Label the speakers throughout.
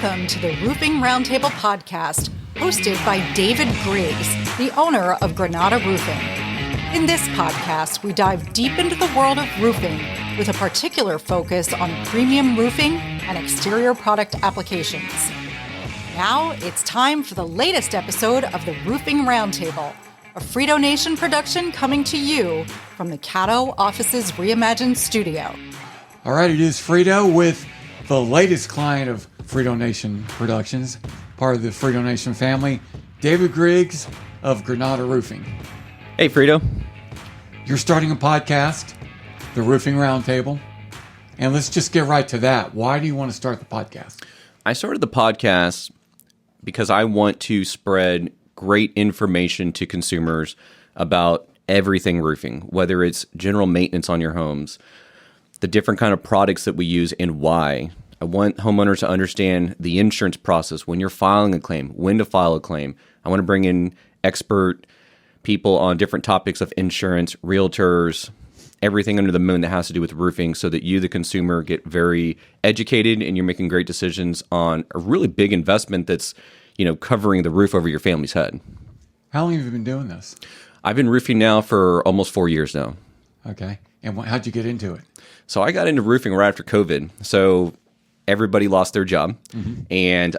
Speaker 1: Welcome to the Roofing Roundtable podcast, hosted by David Griggs, the owner of Granada Roofing. In this podcast, we dive deep into the world of roofing with a particular focus on premium roofing and exterior product applications. Now it's time for the latest episode of the Roofing Roundtable, a Frito Nation production coming to you from the Caddo Office's Reimagined studio.
Speaker 2: All right, it is Frito with the latest client of Frito Nation Productions, part of the Frito Nation family, David Griggs of Granada Roofing.
Speaker 3: Hey, Frito.
Speaker 2: You're starting a podcast, the Roofing Roundtable, and let's just get right to that. Why do you want to start the podcast?
Speaker 3: I started the podcast because I want to spread great information to consumers about everything roofing, whether it's general maintenance on your homes, the different kind of products that we use and why. I want homeowners to understand the insurance process, when you're filing a claim, when to file a claim. I want to bring in expert people on different topics of insurance, realtors, everything under the moon that has to do with roofing, so that you, the consumer, get very educated and you're making great decisions on a really big investment that's, covering the roof over your family's head.
Speaker 2: How long have you been doing this?
Speaker 3: I've been roofing now for almost 4 years now.
Speaker 2: Okay. And how'd you get into it?
Speaker 3: So I got into roofing right after COVID. So everybody lost their job. Mm-hmm. And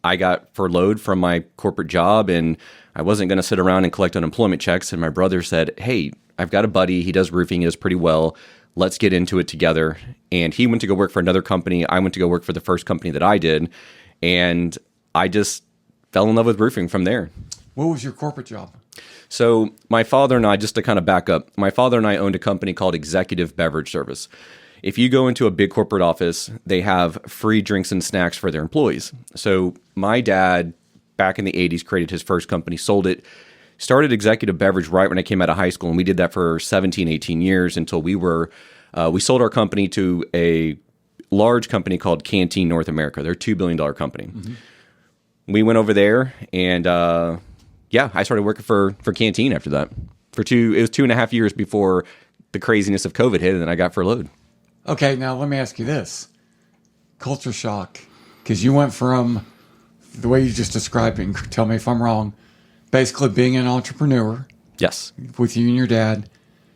Speaker 3: I got furloughed from my corporate job, and I wasn't going to sit around and collect unemployment checks. And my brother said, hey, I've got a buddy. He does roofing. He does pretty well. Let's get into it together. And he went to go work for another company. I went to go work for the first company that I did. And I just fell in love with roofing from there.
Speaker 2: What was your corporate job?
Speaker 3: So my father and I, just to kind of back up, my father and I owned a company called Executive Beverage Service. If you go into a big corporate office, they have free drinks and snacks for their employees. So my dad, back in the 80s, created his first company, sold it, started Executive Beverage right when I came out of high school. And we did that for 17, 18 years until we sold our company to a large company called Canteen North America. They're a $2 billion company. Mm-hmm. We went over there and, I started working for Canteen after that. It was 2.5 years before the craziness of COVID hit, and then I got furloughed.
Speaker 2: Okay, now let me ask you this. Culture shock, because you went from the way you just described it, and tell me if I'm wrong, basically being an entrepreneur.
Speaker 3: Yes.
Speaker 2: With you and your dad,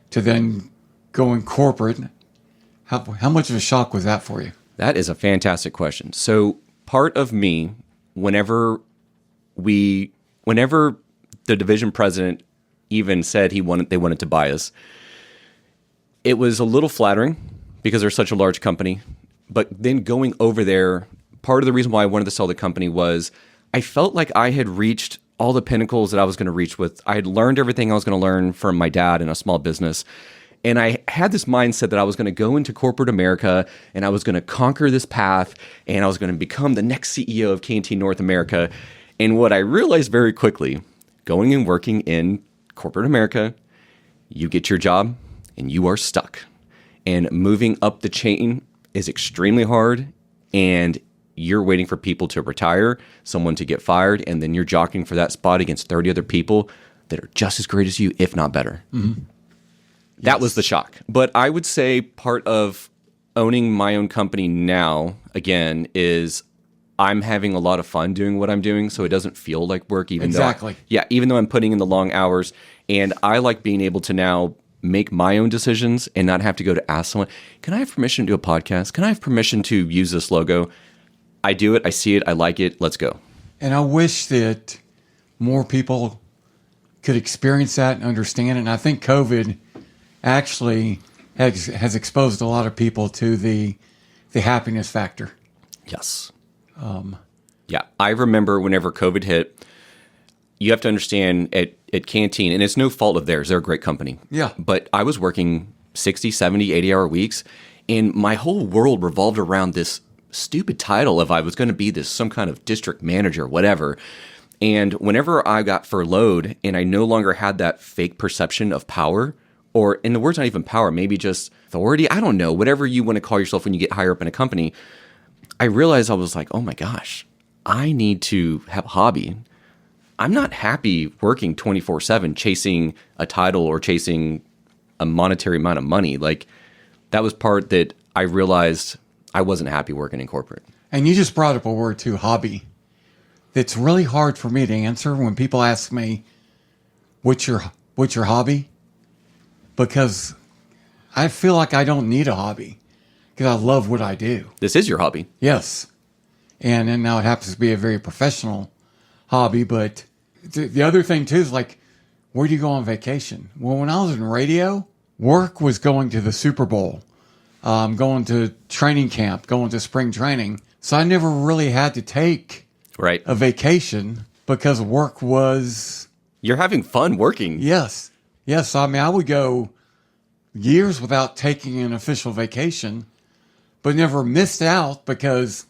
Speaker 2: to then going corporate. How much of a shock was that for you?
Speaker 3: That is a fantastic question. So part of me, whenever the division president even said they wanted to buy us, it was a little flattering because they're such a large company. But then going over there, part of the reason why I wanted to sell the company was I felt like I had reached all the pinnacles that I was going to reach with. I had learned everything I was going to learn from my dad in a small business. And I had this mindset that I was going to go into corporate America and I was going to conquer this path and I was going to become the next CEO of Canteen North America. And what I realized very quickly, going and working in corporate America, you get your job and you are stuck. And moving up the chain is extremely hard, and you're waiting for people to retire, someone to get fired, and then you're jockeying for that spot against 30 other people that are just as great as you, if not better. Mm-hmm. That was the shock. But I would say part of owning my own company now, again, is I'm having a lot of fun doing what I'm doing, so it doesn't feel like work, even though I'm putting in the long hours. And I like being able to now make my own decisions and not have to go to ask someone, can I have permission to do a podcast? Can I have permission to use this logo? I do it. I see it. I like it. Let's go.
Speaker 2: And I wish that more people could experience that and understand it. And I think COVID actually has exposed a lot of people to the happiness factor.
Speaker 3: Yes. I remember whenever COVID hit, you have to understand at Canteen, and it's no fault of theirs. They're a great company.
Speaker 2: Yeah.
Speaker 3: But I was working 60, 70, 80-hour weeks, and my whole world revolved around this stupid title of I was going to be some kind of district manager, whatever. And whenever I got furloughed and I no longer had that fake perception of power, or in the words, not even power, maybe just authority, I don't know, whatever you want to call yourself when you get higher up in a company, I realized I was like, oh my gosh, I need to have a hobby. I'm not happy working 24/7 chasing a title or chasing a monetary amount of money. Like, that was part that I realized I wasn't happy working in corporate.
Speaker 2: And you just brought up a word too, hobby. It's really hard for me to answer when people ask me, what's your hobby? Because I feel like I don't need a hobby because I love what I do.
Speaker 3: This is your hobby.
Speaker 2: Yes. And then now it happens to be a very professional hobby. But the other thing too is like, where do you go on vacation? Well, when I was in radio, work was going to the Super Bowl, going to training camp, going to spring training. So I never really had to take a vacation because work was...
Speaker 3: You're having fun working.
Speaker 2: Yes. Yes. I mean, I would go years without taking an official vacation, but never missed out because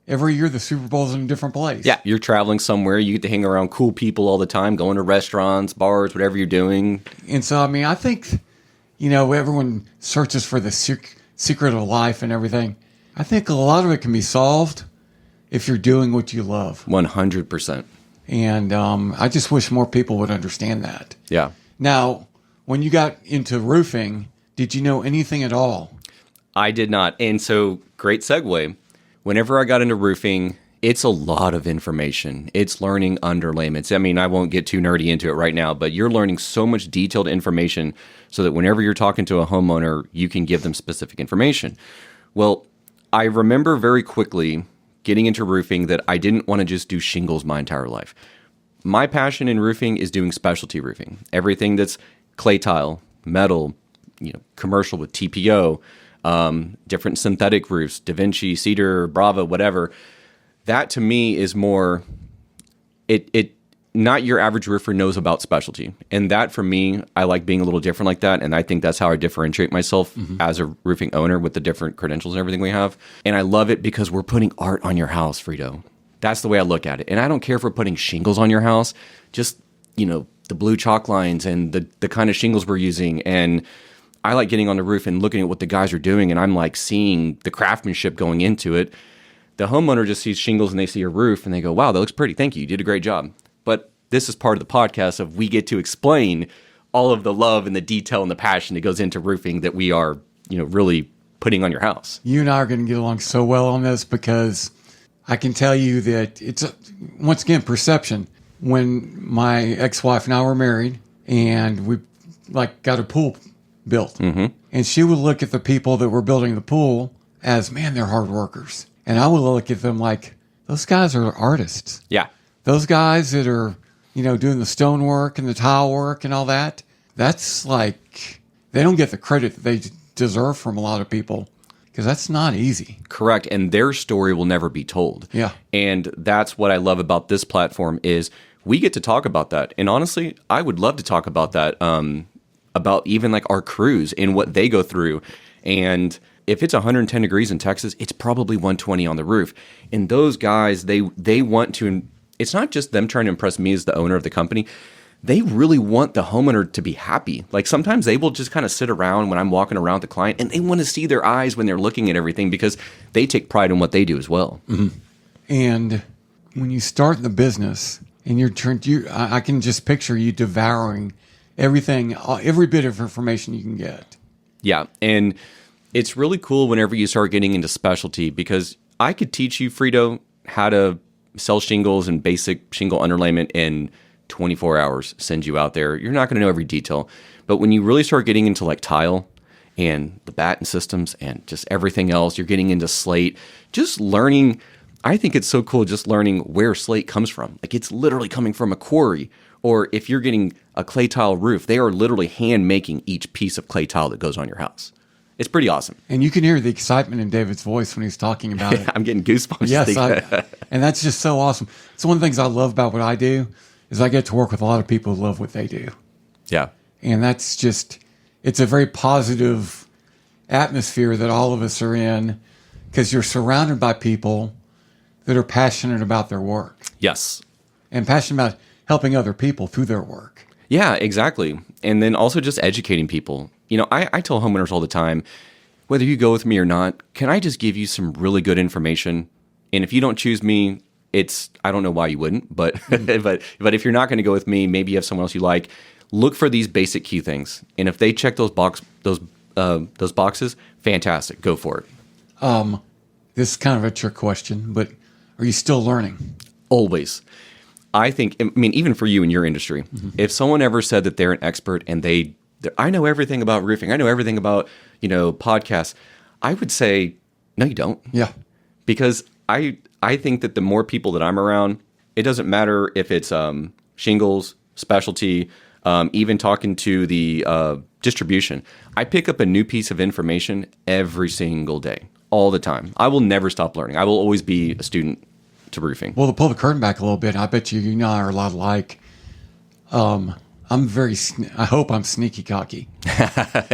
Speaker 2: every year the Super Bowl's in a different place.
Speaker 3: Yeah, you're traveling somewhere. You get to hang around cool people all the time, going to restaurants, bars, whatever you're doing.
Speaker 2: And so, I mean, I think, everyone searches for the secret of life and everything. I think a lot of it can be solved if you're doing what you love.
Speaker 3: 100%.
Speaker 2: And I just wish more people would understand that.
Speaker 3: Yeah.
Speaker 2: Now, when you got into roofing, did you know anything at all?
Speaker 3: I did not. And so, great segue. Whenever I got into roofing, it's a lot of information. It's learning underlayments. I mean, I won't get too nerdy into it right now, but you're learning so much detailed information so that whenever you're talking to a homeowner, you can give them specific information. Well, I remember very quickly getting into roofing that I didn't want to just do shingles my entire life. My passion in roofing is doing specialty roofing. Everything that's clay tile, metal, commercial with TPO, different synthetic roofs, Da Vinci, Cedar, Brava, whatever. That to me is more, not your average roofer knows about specialty. And that for me, I like being a little different like that. And I think that's how I differentiate myself as a roofing owner with the different credentials and everything we have. And I love it because we're putting art on your house, Frito. That's the way I look at it. And I don't care if we're putting shingles on your house, just, the blue chalk lines and the kind of shingles we're using. And I like getting on the roof and looking at what the guys are doing. And I'm like seeing the craftsmanship going into it. The homeowner just sees shingles and they see a roof and they go, wow, that looks pretty. Thank you. You did a great job. But this is part of the podcast of we get to explain all of the love and the detail and the passion that goes into roofing that we are, really putting on your house.
Speaker 2: You and I are going to get along so well on this because I can tell you that it's, once again, perception. When my ex-wife and I were married and we got a pool built, and she would look at the people that were building the pool as, man, they're hard workers. And I would look at them like, those guys are artists.
Speaker 3: Yeah.
Speaker 2: Those guys that are, doing the stonework and the tile work and all that, that's like, they don't get the credit that they deserve from a lot of people because that's not easy.
Speaker 3: Correct. And their story will never be told.
Speaker 2: Yeah.
Speaker 3: And that's what I love about this platform is we get to talk about that. And honestly, I would love to talk about that, about even like our crews and what they go through. And if it's 110 degrees in Texas, it's probably 120 on the roof. And those guys, they want to, it's not just them trying to impress me as the owner of the company. They really want the homeowner to be happy. Like sometimes they will just kind of sit around when I'm walking around with the client and they want to see their eyes when they're looking at everything because they take pride in what they do as well.
Speaker 2: Mm-hmm. And when you start in the business and I can just picture you devouring everything, every bit of information you can get.
Speaker 3: Yeah. And it's really cool whenever you start getting into specialty because I could teach you, Frito, how to sell shingles and basic shingle underlayment in 24 hours, send you out there. You're not going to know every detail. But when you really start getting into like tile and the batten systems and just everything else, you're getting into slate, just learning. I think it's so cool just learning where slate comes from. Like it's literally coming from a quarry. Or if you're getting a clay tile roof, they are literally hand making each piece of clay tile that goes on your house. It's pretty awesome.
Speaker 2: And you can hear the excitement in David's voice when he's talking about it.
Speaker 3: I'm getting goosebumps.
Speaker 2: Yes, and that's just so awesome. It's one of the things I love about what I do is I get to work with a lot of people who love what they do.
Speaker 3: Yeah.
Speaker 2: And that's just, it's a very positive atmosphere that all of us are in because you're surrounded by people that are passionate about their work.
Speaker 3: Yes.
Speaker 2: And passionate about helping other people through their work.
Speaker 3: Yeah, exactly. And then also just educating people. I tell homeowners all the time, whether you go with me or not, can I just give you some really good information? And if you don't choose me, I don't know why you wouldn't, but but if you're not going to go with me, maybe you have someone else you like. Look for these basic key things, and if they check those boxes, fantastic, go for it.
Speaker 2: this is kind of a trick question, but are you still learning?
Speaker 3: Always. I think, I mean, even for you in your industry, if someone ever said that they're an expert and I know everything about roofing, I know everything about, podcasts, I would say, no, you don't.
Speaker 2: Yeah.
Speaker 3: Because I think that the more people that I'm around, it doesn't matter if it's shingles, specialty, even talking to the distribution. I pick up a new piece of information every single day, all the time. I will never stop learning. I will always be a student to roofing.
Speaker 2: Well, to pull the curtain back a little bit, I bet you and I are a lot alike. I hope I'm sneaky cocky,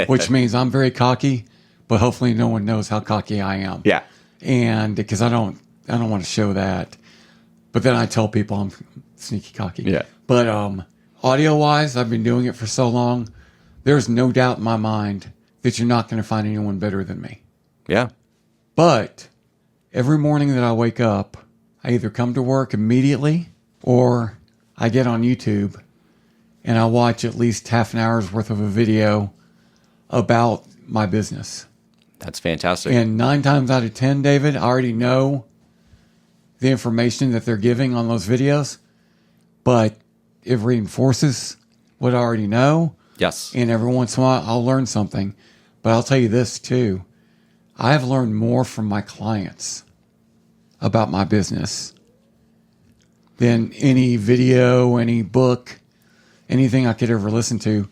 Speaker 2: which means I'm very cocky, but hopefully no one knows how cocky I am.
Speaker 3: Yeah.
Speaker 2: And because I don't want to show that, but then I tell people I'm sneaky cocky.
Speaker 3: Yeah.
Speaker 2: But audio wise, I've been doing it for so long. There's no doubt in my mind that you're not going to find anyone better than me.
Speaker 3: Yeah.
Speaker 2: But every morning that I wake up, I either come to work immediately or I get on YouTube and I watch at least half an hour's worth of a video about my business.
Speaker 3: That's fantastic.
Speaker 2: And 9 times out of 10, David, I already know the information that they're giving on those videos, but it reinforces what I already know.
Speaker 3: Yes.
Speaker 2: And every once in a while, I'll learn something. But I'll tell you this, too. I have learned more from my clients about my business than any video, any book, anything I could ever listen to,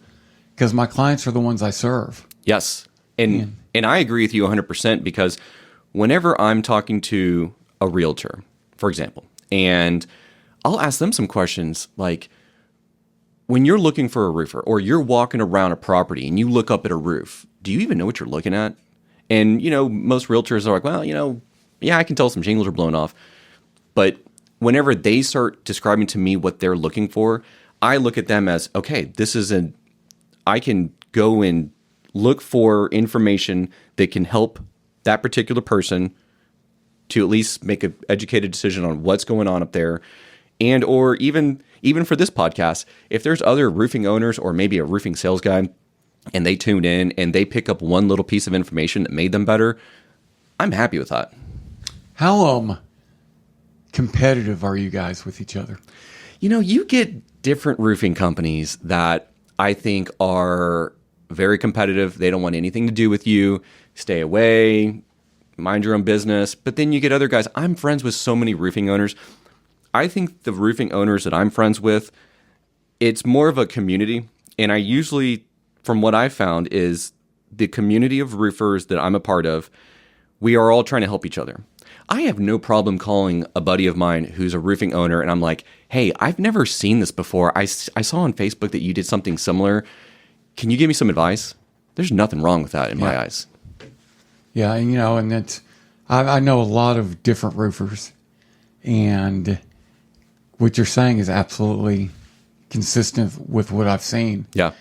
Speaker 2: because my clients are the ones I serve.
Speaker 3: Yes. And I agree with you 100% because whenever I'm talking to a realtor, for example, and I'll ask them some questions like, when you're looking for a roofer or you're walking around a property and you look up at a roof, do you even know what you're looking at? And, most realtors are like, well, yeah, I can tell some shingles are blown off. But whenever they start describing to me what they're looking for, I look at them as, okay, I can go and look for information that can help that particular person to at least make an educated decision on what's going on up there. And or even for this podcast, if there's other roofing owners or maybe a roofing sales guy and they tune in and they pick up one little piece of information that made them better, I'm happy with that.
Speaker 2: How competitive are you guys with each other?
Speaker 3: You get different roofing companies that I think are very competitive. They don't want anything to do with you. Stay away, mind your own business. But then you get other guys. I'm friends with so many roofing owners. I think the roofing owners that I'm friends with, it's more of a community. And I usually, from what I found, is the community of roofers that I'm a part of, we are all trying to help each other. I have no problem calling a buddy of mine who's a roofing owner, and I'm like, hey, I've never seen this before. I saw on Facebook that you did something similar. Can you give me some advice? There's nothing wrong with that in my eyes.
Speaker 2: Yeah, and it's, I know a lot of different roofers, and what you're saying is absolutely consistent with what I've seen.
Speaker 3: Yeah.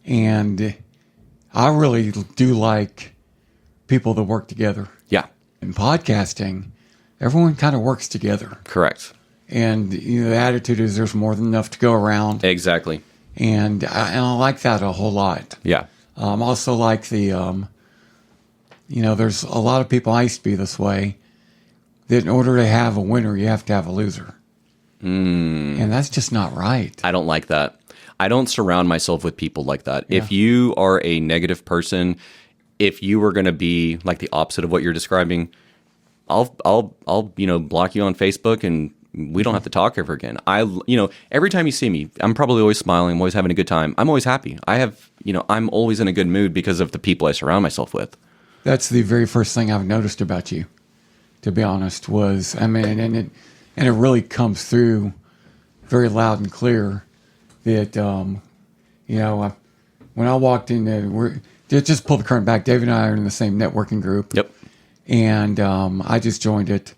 Speaker 2: And I really do like people that work together.
Speaker 3: Yeah.
Speaker 2: In podcasting, everyone kind of works together.
Speaker 3: Correct.
Speaker 2: And the attitude is there's more than enough to go around.
Speaker 3: Exactly.
Speaker 2: And I like that a whole lot.
Speaker 3: Yeah.
Speaker 2: Also like the, there's a lot of people, I used to be this way, that in order to have a winner, you have to have a loser. And that's just not right.
Speaker 3: I don't like that. I don't surround myself with people like that.
Speaker 2: Yeah.
Speaker 3: If you are a negative person, if you were going to be like the opposite of what you're describing, I'll block you on Facebook and we don't have to talk ever again. Every time you see me, I'm probably always smiling. I'm always having a good time. I'm always happy. I'm always in a good mood because of the people I surround myself with.
Speaker 2: That's the very first thing I've noticed about you, to be honest, was, and it really comes through very loud and clear that, when I walked in, just pull the curtain back. David and I are in the same networking group.
Speaker 3: Yep.
Speaker 2: And I just joined it.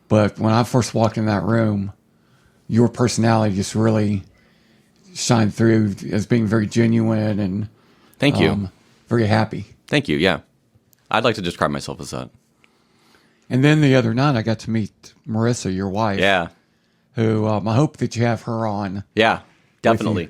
Speaker 2: But when I first walked in that room, your personality just really shined through as being very genuine and
Speaker 3: thank you.
Speaker 2: Very happy.
Speaker 3: Thank you. Yeah. I'd like to describe myself as that.
Speaker 2: And then the other night, I got to meet Marissa, your wife.
Speaker 3: Yeah.
Speaker 2: Who I hope that you have her on.
Speaker 3: Yeah, definitely.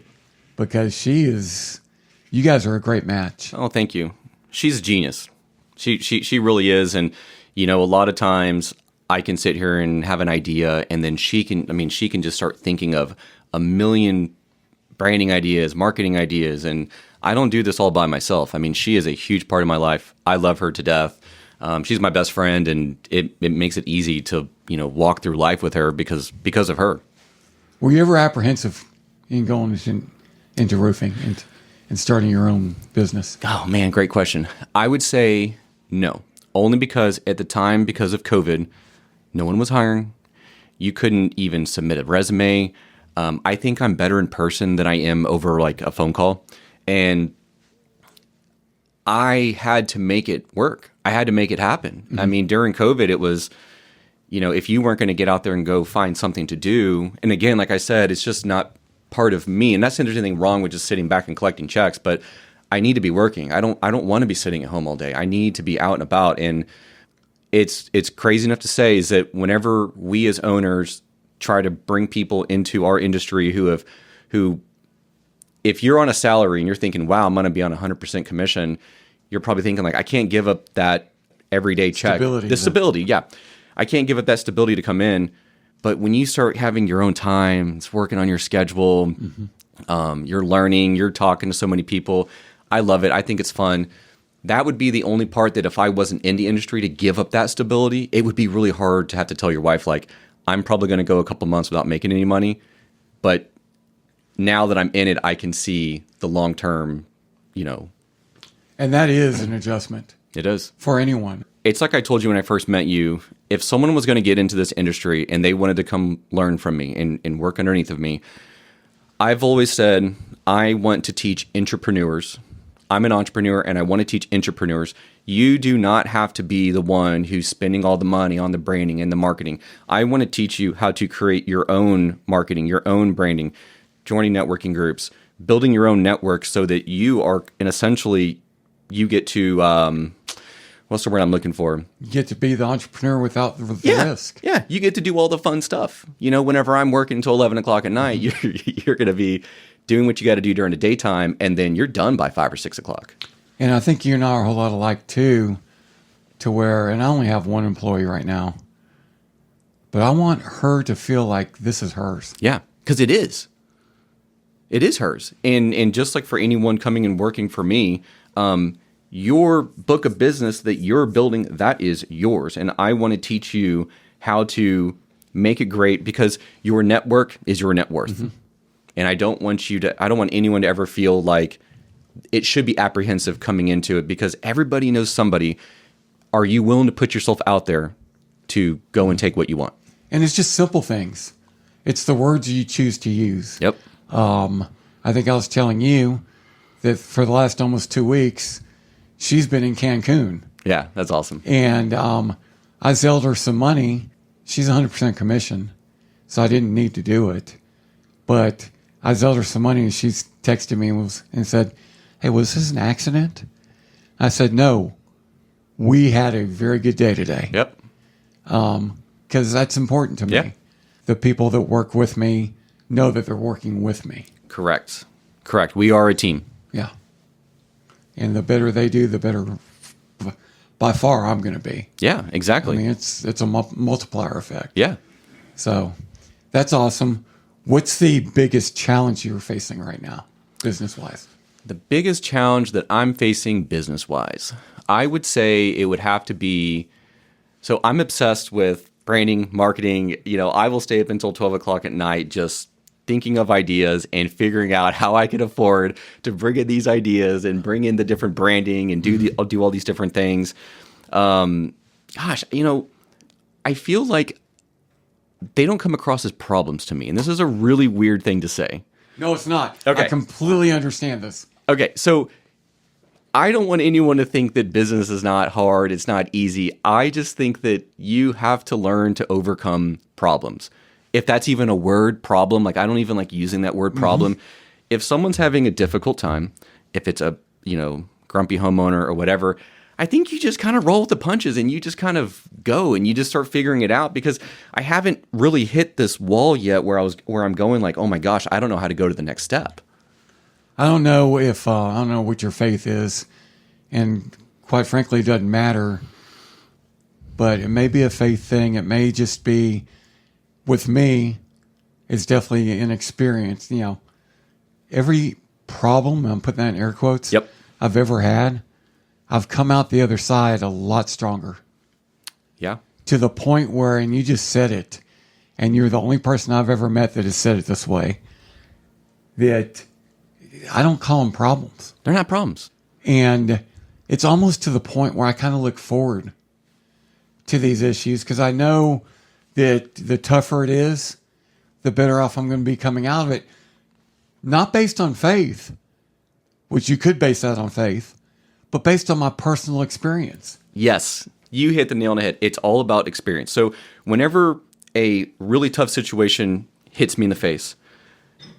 Speaker 2: Because you guys are a great match.
Speaker 3: Oh, thank you. She's a genius. She really is. And, A lot of times I can sit here and have an idea, and then she can just start thinking of a million branding ideas, marketing ideas, and I don't do this all by myself. I mean, she is a huge part of my life. I love her to death. She's my best friend, and it makes it easy to, walk through life with her because of her.
Speaker 2: Were you ever apprehensive in going into roofing and starting your own business?
Speaker 3: Oh man, great question. I would say no, only because at the time, because of COVID, no one was hiring. You couldn't even submit a resume. I think I'm better in person than I am over like a phone call. And I had to make it work. I had to make it happen. Mm-hmm. I mean, during COVID, it was, if you weren't going to get out there and go find something to do, and again, like I said, it's just not part of me. And that's not there's anything wrong with just sitting back and collecting checks, but I need to be working. I don't want to be sitting at home all day. I need to be out and about. And it's crazy enough to say is that whenever we as owners try to bring people into our industry who if you're on a salary and you're thinking, wow, I'm going to be on 100% commission, you're probably thinking like, I can't give up that everyday check. Stability, yeah. I can't give up that stability to come in. But when you start having your own time, it's working on your schedule, mm-hmm. You're learning, you're talking to so many people. I love it. I think it's fun. That would be the only part that if I wasn't in the industry to give up that stability, it would be really hard to have to tell your wife, like, I'm probably going to go a couple months without making any money. But now that I'm in it, I can see the long term,
Speaker 2: And that is an adjustment.
Speaker 3: It is.
Speaker 2: For anyone.
Speaker 3: It's like I told you when I first met you, if someone was going to get into this industry and they wanted to come learn from me and work underneath of me, I've always said, I want to teach entrepreneurs. I'm an entrepreneur and I want to teach entrepreneurs. You do not have to be the one who's spending all the money on the branding and the marketing. I want to teach you how to create your own marketing, your own branding, joining networking groups, building your own network so that you are, and essentially you get to, what's the word I'm looking for?
Speaker 2: You get to be the entrepreneur without the risk.
Speaker 3: Yeah, you get to do all the fun stuff. Whenever I'm working until 11 o'clock at night, you're going to be doing what you got to do during the daytime, and then you're done by 5 or 6 o'clock.
Speaker 2: And I think you and I are a whole lot alike too, to where, and I only have one employee right now, but I want her to feel like this is hers.
Speaker 3: Yeah, because it is. It is hers. And just like for anyone coming and working for me, your book of business that you're building, that is yours. And I want to teach you how to make it great because your network is your net worth. Mm-hmm. And I don't want anyone to ever feel like it should be apprehensive coming into it because everybody knows somebody. Are you willing to put yourself out there to go and take what you want?
Speaker 2: And it's just simple things. It's the words you choose to use.
Speaker 3: Yep.
Speaker 2: I think I was telling you that for the last almost 2 weeks, she's been in Cancun.
Speaker 3: Yeah, that's awesome.
Speaker 2: And I sold her some money. She's 100% commission, so I didn't need to do it. But I sold her some money, and she texted me and said, hey, was this an accident? I said, no. We had a very good day today.
Speaker 3: Yep.
Speaker 2: Because that's important to me.
Speaker 3: Yeah.
Speaker 2: The people that work with me know that they're working with me.
Speaker 3: Correct. We are a team.
Speaker 2: Yeah. And the better they do, the better by far I'm going to be.
Speaker 3: Yeah, exactly.
Speaker 2: I mean, it's a multiplier effect.
Speaker 3: Yeah.
Speaker 2: So that's awesome. What's the biggest challenge you're facing right now, business-wise?
Speaker 3: The biggest challenge that I'm facing business-wise, I would say it would have to be, so I'm obsessed with branding, marketing. I will stay up until 12 o'clock at night just thinking of ideas and figuring out how I can afford to bring in these ideas and bring in the different branding and do all these different things. I feel like they don't come across as problems to me. And this is a really weird thing to say.
Speaker 2: No, it's not.
Speaker 3: Okay.
Speaker 2: I completely understand this.
Speaker 3: Okay, so I don't want anyone to think that business is not hard, it's not easy. I just think that you have to learn to overcome problems. If that's even a word, problem, like I don't even like using that word problem. Mm-hmm. If someone's having a difficult time, if it's a, grumpy homeowner or whatever, I think you just kind of roll with the punches and you just kind of go and you just start figuring it out because I haven't really hit this wall yet where I'm going like, oh my gosh, I don't know how to go to the next step.
Speaker 2: I don't know what your faith is, and quite frankly, it doesn't matter. but it may be a faith thing. It may just be, with me, it's definitely an experience. You know, every problem, I'm putting that in air quotes,
Speaker 3: Yep.
Speaker 2: I've ever had, I've come out the other side a lot stronger.
Speaker 3: Yeah.
Speaker 2: To the point where, and you just said it, and you're the only person I've ever met that has said it this way, that I don't call them problems.
Speaker 3: They're not problems.
Speaker 2: And it's almost to the point where I kind of look forward to these issues because I know that the tougher it is, the better off I'm going to be coming out of it. Not based on faith, which you could base that on faith, but based on my personal experience.
Speaker 3: Yes, you hit the nail on the head. It's all about experience. So whenever a really tough situation hits me in the face,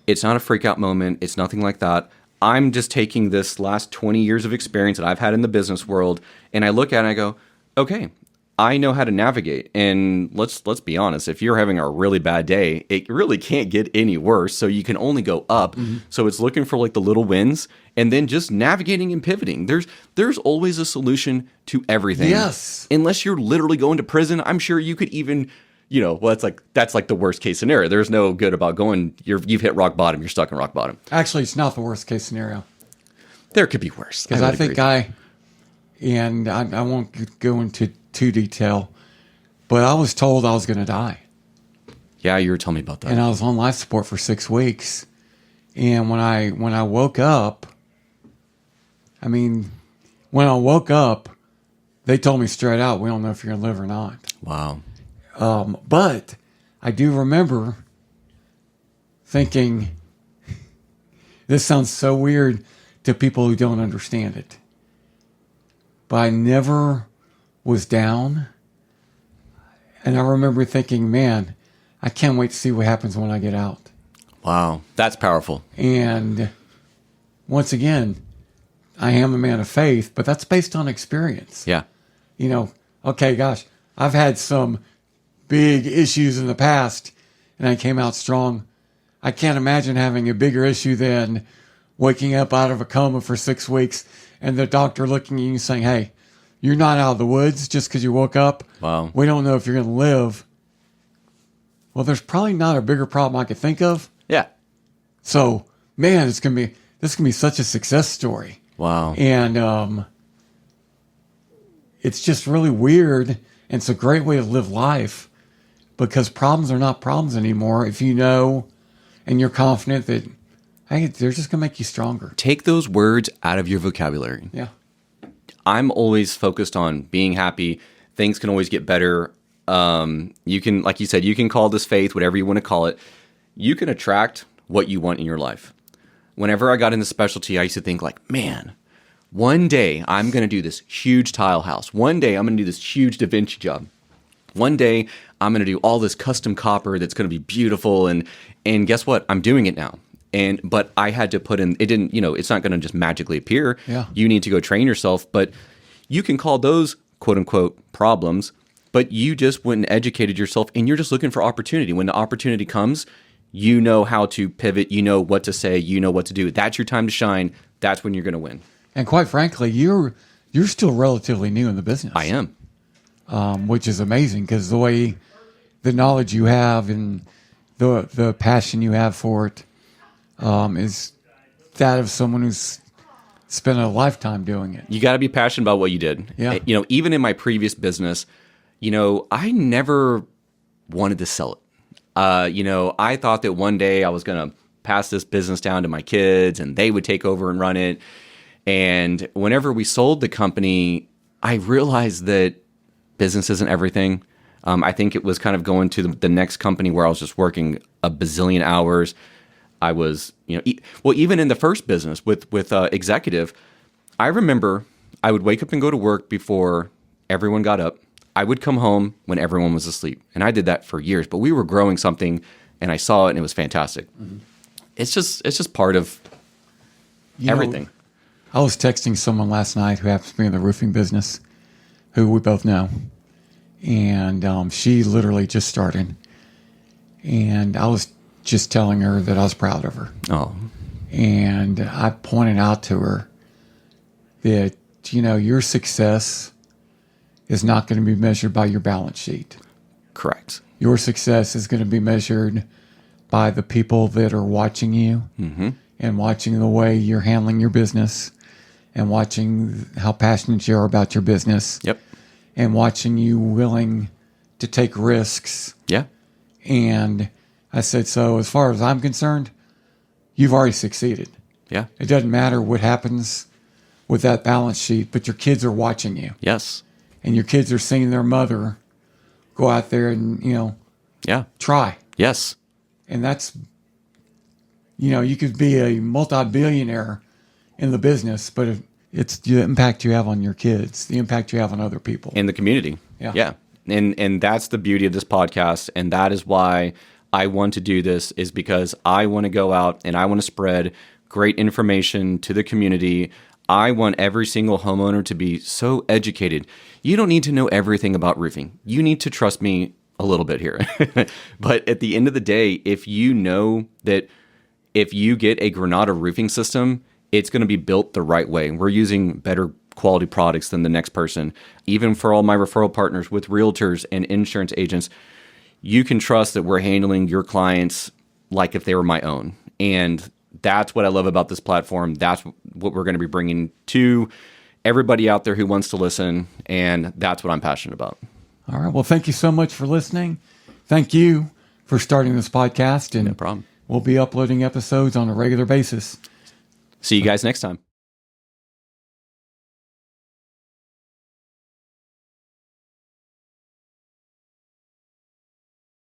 Speaker 3: it's not a freak out moment. It's nothing like that. I'm just taking this last 20 years of experience that I've had in the business world, and I look at it and I go, okay, I know how to navigate. And let's be honest, if you're having a really bad day, it really can't get any worse. So you can only go up. Mm-hmm. So it's looking for like the little wins and then just navigating and pivoting. There's always a solution to everything.
Speaker 2: Yes.
Speaker 3: Unless you're literally going to prison, I'm sure you could even, well, that's like the worst case scenario. There's no good about going, you've hit rock bottom, you're stuck in rock bottom.
Speaker 2: Actually, it's not the worst case scenario.
Speaker 3: There could be worse.
Speaker 2: Because I think I won't go into too detail, but I was told I was going to die.
Speaker 3: Yeah, you were telling me about that.
Speaker 2: And I was on life support for 6 weeks. And when I woke up, they told me straight out, we don't know if you're going to live or not.
Speaker 3: Wow.
Speaker 2: But I do remember thinking, this sounds so weird to people who don't understand it, but I never was down. And I remember thinking, man, I can't wait to see what happens when I get out.
Speaker 3: Wow, that's powerful.
Speaker 2: And once again, I am a man of faith, but that's based on experience.
Speaker 3: Yeah.
Speaker 2: Okay, gosh, I've had some big issues in the past and I came out strong. I can't imagine having a bigger issue than waking up out of a coma for 6 weeks and the doctor looking at you and saying, hey, you're not out of the woods just because you woke up.
Speaker 3: Wow.
Speaker 2: We don't know if you're going to live. Well, there's probably not a bigger problem I could think of.
Speaker 3: Yeah.
Speaker 2: So, man, this can be such a success story.
Speaker 3: Wow.
Speaker 2: And it's just really weird. And it's a great way to live life because problems are not problems anymore if you know and you're confident that, hey, they're just going to make you stronger.
Speaker 3: Take those words out of your vocabulary.
Speaker 2: Yeah.
Speaker 3: I'm always focused on being happy. Things can always get better. You can, like you said, you can call this faith, whatever you want to call it. You can attract what you want in your life. Whenever I got into specialty, I used to think like, man, one day I'm going to do this huge tile house. One day I'm going to do this huge Da Vinci job. One day I'm going to do all this custom copper that's going to be beautiful. And guess what? I'm doing it now. But I had to put in, it didn't, it's not going to just magically appear.
Speaker 2: Yeah.
Speaker 3: You need to go train yourself, but you can call those quote unquote problems, but you just went and educated yourself and you're just looking for opportunity. When the opportunity comes, you know how to pivot, you know what to say, you know what to do. That's your time to shine. That's when you're going to win. And
Speaker 2: quite frankly, you're still relatively new in the business.
Speaker 3: I am.
Speaker 2: Which is amazing because the knowledge you have and the passion you have for it, is that of someone who's spent a lifetime doing it.
Speaker 3: You got to be passionate about what you did.
Speaker 2: Yeah.
Speaker 3: Even in my previous business, I never wanted to sell it. I thought that one day I was going to pass this business down to my kids and they would take over and run it. And whenever we sold the company, I realized that business isn't everything. I think it was kind of going to the next company where I was just working a bazillion hours. I was, even in the first business with executive, I remember I would wake up and go to work before everyone got up. I would come home when everyone was asleep. And I did that for years, but we were growing something and I saw it and it was fantastic. Mm-hmm. It's just part of everything.
Speaker 2: I was texting someone last night who happens to be in the roofing business, who we both know. And she literally just started. And I was just telling her that I was proud of her.
Speaker 3: Oh.
Speaker 2: And I pointed out to her that, your success is not going to be measured by your balance sheet.
Speaker 3: Correct.
Speaker 2: Your success is going to be measured by the people that are watching you and watching the way you're handling your business and watching how passionate you are about your business.
Speaker 3: Yep.
Speaker 2: And watching you willing to take risks.
Speaker 3: Yeah.
Speaker 2: And I said, so as far as I'm concerned, you've already succeeded.
Speaker 3: Yeah.
Speaker 2: It doesn't matter what happens with that balance sheet, but your kids are watching you.
Speaker 3: Yes.
Speaker 2: And your kids are seeing their mother go out there and,
Speaker 3: Yeah.
Speaker 2: try.
Speaker 3: Yes.
Speaker 2: And that's, you could be a multi-billionaire in the business, but it's the impact you have on your kids, the impact you have on other people.
Speaker 3: In the community.
Speaker 2: Yeah.
Speaker 3: Yeah. And that's the beauty of this podcast. And that is why I want to do this, is because I want to go out and I want to spread great information to the community. I want every single homeowner to be so educated. You don't need to know everything about roofing. You need to trust me a little bit here. But at the end of the day, if you know that if you get a Granada roofing system, it's going to be built the right way. We're using better quality products than the next person. Even for all my referral partners with realtors and insurance agents, you can trust that we're handling your clients like if they were my own. And that's what I love about this platform. That's what we're going to be bringing to everybody out there who wants to listen. And that's what I'm passionate about.
Speaker 2: All right. Well, thank you so much for listening. Thank you for starting this podcast. And
Speaker 3: No problem.
Speaker 2: we'll be uploading episodes on a regular basis.
Speaker 3: See you guys next time.